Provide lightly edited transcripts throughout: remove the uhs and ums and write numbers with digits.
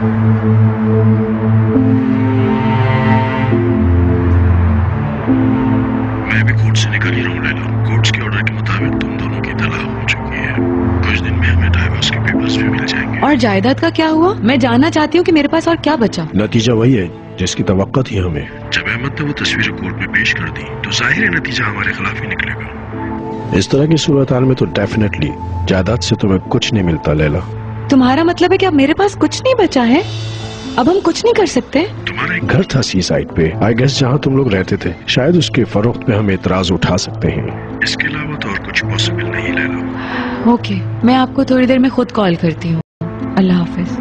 मैं भी कोर्ट से निकल ही रहा हूँ लैला। कोर्ट्स के ऑर्डर के मुताबिक तुम दोनों की तलाक हो चुकी है। कुछ दिन में हमें डाइवोर्स के पेपर्स भी मिल जाएंगे। और जायदाद का क्या हुआ? मैं जानना चाहती हूँ कि मेरे पास और क्या बचा। नतीजा वही है जिसकी तवक्को थी हमें। जब अहमद ने वो तस्वीरें कोर्ट में पेश कर दी तो जाहिर है नतीजा हमारे खिलाफ ही निकलेगा। इस तरह की सूरत हाल में तो डेफिनेटली जायदाद से तुम्हें कुछ नहीं मिलता लैला। तुम्हारा मतलब है कि अब मेरे पास कुछ नहीं बचा है? अब हम कुछ नहीं कर सकते? तुम्हारा एक घर था सी साइड पे, आई गेस जहाँ तुम लोग रहते थे। शायद उसके फरोख्त पे हम एतराज उठा सकते हैं। इसके अलावा तो और कुछ पॉसिबल नहीं लैला। ओके, मैं आपको थोड़ी देर में खुद कॉल करती हूँ। अल्लाह हाफिज।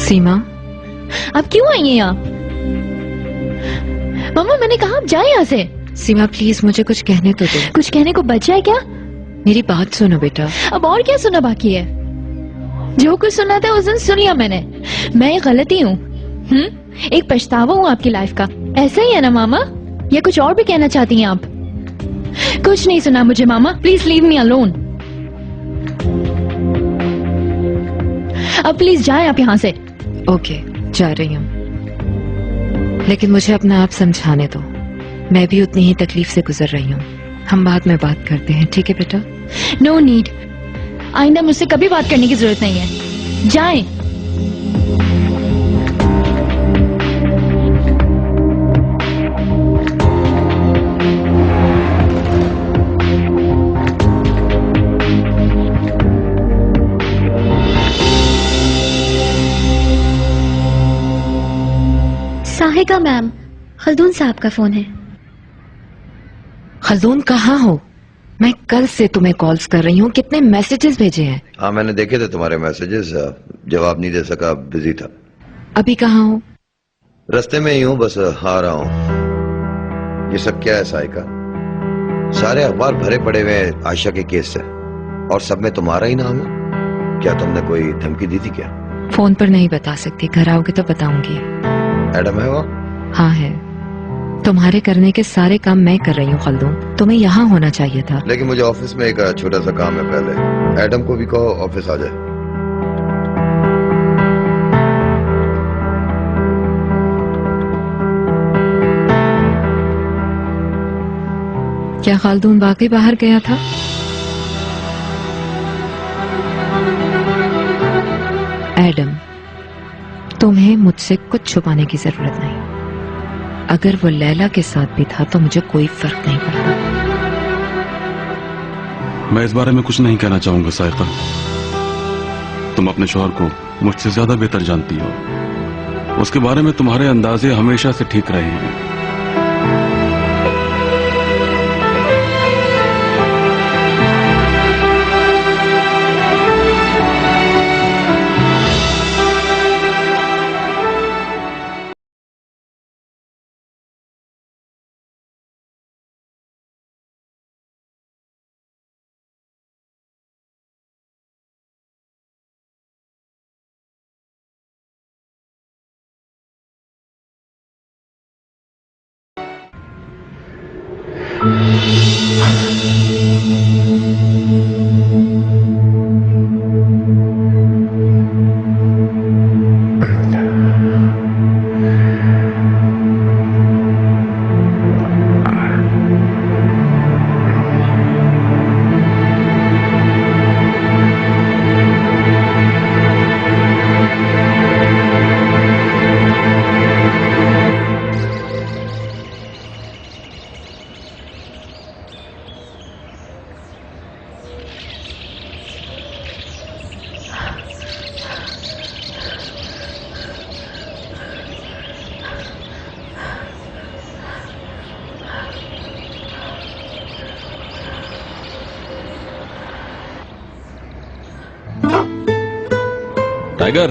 सीमा, आप क्यों आई हैं यहाँ? मम्मा, मैंने कहा आप जाए यहाँ से। सीमा प्लीज मुझे कुछ कहने तो दो। कुछ कहने को बचा है क्या? मेरी बात सुनो बेटा। अब और क्या सुना बाकी है? जो कुछ सुना था उस दिन सुन लिया मैंने। मैं एक गलती हूँ, एक पछतावा हूँ आपकी लाइफ का। ऐसा ही है ना मामा? या कुछ और भी कहना चाहती हैं आप? कुछ नहीं सुना मुझे मामा, प्लीज लीव मी अलोन। अब प्लीज जाए आप यहाँ से। ओके, जा रही हूँ, लेकिन मुझे अपना आप समझाने दो। मैं भी उतनी ही तकलीफ से गुजर रही हूँ। हम बाद में बात करते हैं, ठीक है बेटा? No need. आइंदा मुझसे कभी बात करने की जरूरत नहीं है। जाएं। साहिका मैम, खल्दून साहब का फोन है। खल्दून कहाँ हो? मैं कल से तुम्हें कॉल्स कर रही हूँ, कितने मैसेजेस भेजे हैं। हाँ, मैंने देखे थे तुम्हारे मैसेजेस, जवाब नहीं दे सका, बिजी था। अभी कहाँ हो? रास्ते में ही हूँ, बस आ रहा हूँ। ये सब क्या है साहिका? सारे अखबार भरे पड़े हुए हैं आयशा के केस से, और सब में तुम्हारा ही नाम है। क्या तुमने कोई धमकी दी थी क्या? फोन पर नहीं बता सकती, घर आओगे तो बताऊंगी। एडम है वो? हाँ है। तुम्हारे करने के सारे काम मैं कर रही हूँ खल्दून, तुम्हें यहाँ होना चाहिए था। लेकिन मुझे ऑफिस में एक छोटा सा काम है, पहले एडम को भी कहो ऑफिस आ जाए। क्या खल्दून वाकई बाहर गया था? एडम, तुम्हें मुझसे कुछ छुपाने की जरूरत नहीं। अगर वो लैला के साथ भी था तो मुझे कोई फर्क नहीं पड़ता। मैं इस बारे में कुछ नहीं कहना चाहूंगा साहिका। तुम अपने शौहर को मुझसे ज्यादा बेहतर जानती हो। उसके बारे में तुम्हारे अंदाजे हमेशा से ठीक रहे हैं। टाइगर,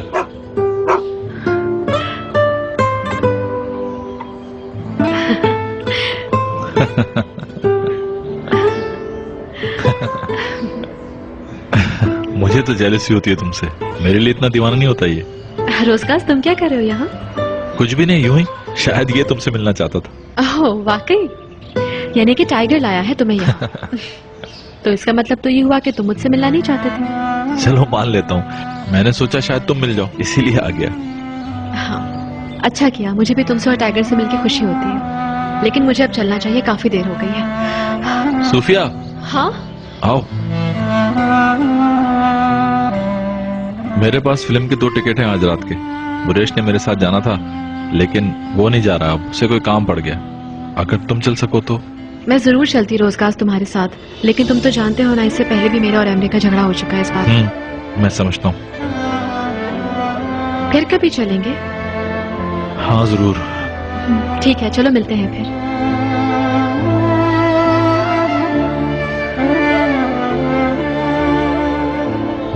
मुझे तो जेलसी होती है तुमसे, मेरे लिए इतना दीवाना नहीं होता ये। रोजगाज तुम क्या कर रहे हो यहाँ? कुछ भी नहीं, यूं ही। शायद ये तुमसे मिलना चाहता था। ओह वाकई, यानी कि टाइगर लाया है तुम्हें यहाँ। तो इसका मतलब तो ये हुआ कि तुम मुझसे मिलना नहीं चाहते थे। चलो मान लेता हूँ, मैंने सोचा शायद तुम मिल जाओ, इसीलिए आ गया। हाँ अच्छा किया, मुझे भी तुमसे और टाइगर से मिलकर खुशी होती है, लेकिन मुझे अब चलना चाहिए, काफी देर हो गई है। सूफिया। हाँ आओ। मेरे पास फिल्म की 2 टिकट हैं आज रात के। बुरेश ने मेरे साथ जाना था, लेकिन वो नहीं जा रहा, अब उसे कोई काम पड़ गया। अगर तुम चल सको तो। मैं जरूर चलती रोजगाज तुम्हारे साथ, लेकिन तुम तो जानते हो ना, इससे पहले भी मेरा और एमरे का झगड़ा हो चुका है इस बात। मैं समझता हूँ। फिर कभी चलेंगे? हाँ जरूर। ठीक है, चलो मिलते हैं फिर।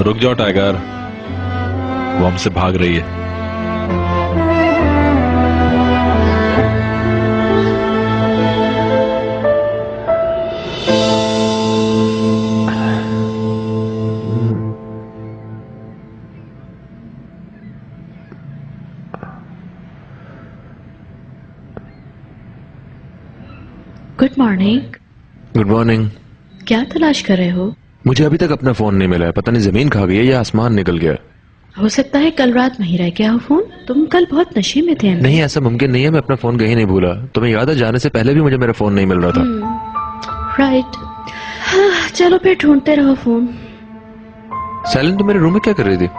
रुक जाओ टाइगर, वो हमसे भाग रही है। Good morning. Good morning. क्या तलाश कर रहे हो? मुझे अभी तक अपना फोन नहीं मिला है, पता नहीं जमीन खा गई है या आसमान निकल गया। हो सकता है कल रात में ही रह गया हो फोन। तुम कल बहुत नशे में थे। नहीं, ऐसा मुमकिन नहीं है, मैं अपना फोन कहीं नहीं भूला। तुम्हें याद है जाने से पहले भी मुझे मेरा फोन नहीं मिल रहा था। राइट। हाँ, चलो फिर ढूंढते रहो फोन। साइलेंट तो मेरे रूम में क्या कर रही थी?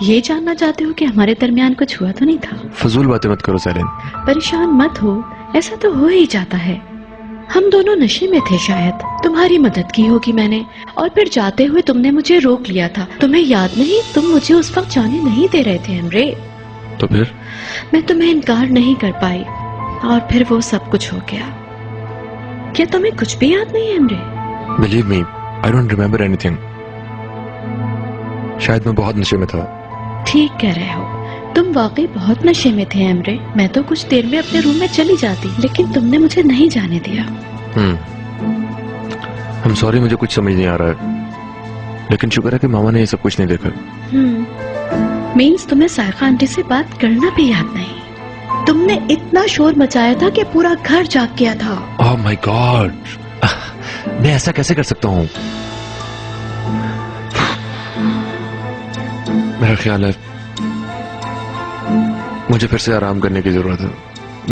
ये जानना चाहते हो कि हमारे दरमियान कुछ हुआ तो नहीं था? फजूल बातें मत करो साइलेंट। परेशान मत हो, ऐसा तो हो ही जाता है। हम दोनों नशे में थे, शायद तुम्हारी मदद की होगी मैंने, और फिर जाते हुए तुमने मुझे रोक लिया था। तुम्हें याद नहीं, तुम मुझे उस वक्त जाने नहीं दे रहे थे एमरे। तो फिर? मैं तुम्हें इनकार नहीं कर पाई, और फिर वो सब कुछ हो गया। क्या तुम्हें कुछ भी याद नहीं है Emre? Believe me, I don't remember anything. शायद मैं बहुत नशे में था। ठीक कह रहे हो, तुम वाकई बहुत नशे में थे एमरे। मैं तो कुछ देर में अपने रूम में चली जाती, लेकिन तुमने मुझे नहीं जाने दिया। I'm sorry, मुझे कुछ समझ नहीं आ रहा है, लेकिन शुक्र है कि मामा ने ये सब कुछ नहीं देखा। मीन्स तुम्हें सायका आंटी से बात करना भी याद नहीं? तुमने इतना शोर मचाया था कि पूरा घर जाग गया था। ओह माय गॉड, मैं ऐसा कैसे कर सकता हूँ? मेरा ख्याल है मुझे फिर से आराम करने की जरूरत है।